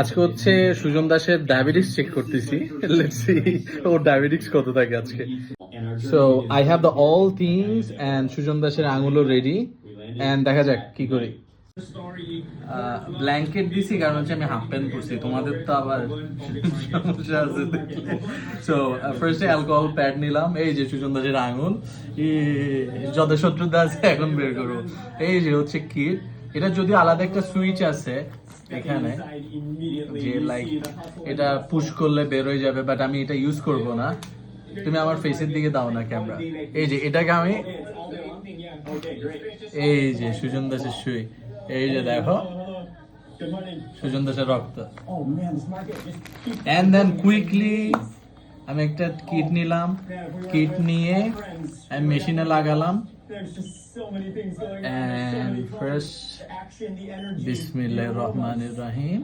আজকে হচ্ছে সুজন দাসের ডায়াবেটিস চেক করতেছি। লেটস সি ওর ডায়াবেটিস কত থাকে আজকে। So I have the all things and Sujan দাসের আঙুলও রেডি এন্ড দেখা যাক কি করি। ব্ল্যাঙ্কেট দিছি কারণ হচ্ছে আমি হাফ প্যান্ট পরছি, তোমাদের তো আবার সমস্যা আছে। সো ফার্স্টে অ্যালকোহল প্যাড নিলাম, এই যে সুজন দাসের আঙুল, যত শত্রুতা আছে এখন বের করবো। এই যে হচ্ছে কিট, এটা যদি আলাদা একটা সুইচ আছে এখানে যে লাইক এটা পুশ করলে বের হয়ে যাবে, বাট আমি এটা ইউজ করব না। তুমি আমার ফেসের দিকে দাও না ক্যামেরা। এই যে এটাকে আমি, এই যে সুজন দাসের সুই, এই যে দেখো সুজন দাসের রক্ত। এন্ড দেন কুইকলি আমি একটা কিট নিলাম, কিট নিয়ে আমি মেশিনে লাগালাম। And first, Bismillahir Rahmanir Rahim.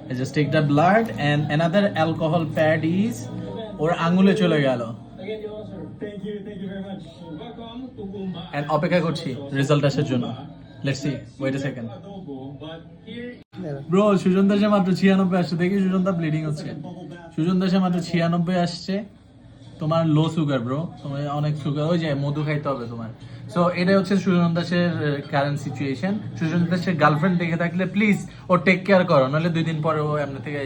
I just take the blood and another alcohol pad is ওর আঙুলে চলে গেল। And অপেক্ষা করছি রেজাল্ট আসার জন্য। Let's see. Wait a second. Bro, Sujan দাসের মাত্র 96 আসছে, দেখি সুজন দা ব্লিডিং হচ্ছে। সুজন দাসের মাত্র 96 আসছে। তোমার লো সুগার ব্রো, তোমার অনেক সুগার, ওই যে মধু খাইতে হবে তোমার। সো এটাই হচ্ছে সুজন দাসের কারেন্ট সিচুয়েশন। সুজন দাসের গার্লফ্রেন্ড দেখে থাকলে প্লিজ ও টেক কেয়ার করো, নাহলে 2 দিন পরে ও এমনি থেকে।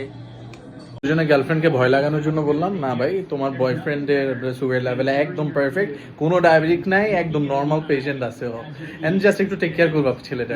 সুজনের গার্লফ্রেন্ডকে ভয় লাগানোর জন্য বললাম, না ভাই তোমার বয়ফ্রেন্ডের সুগার লেভেল একদম পারফেক্ট, কোনো ডায়াবেটিক নাই, একদম নর্মাল পেশেন্ট আছে ও, এন্ড জাস্ট একটু টেক কেয়ার করবা ছেলেটা।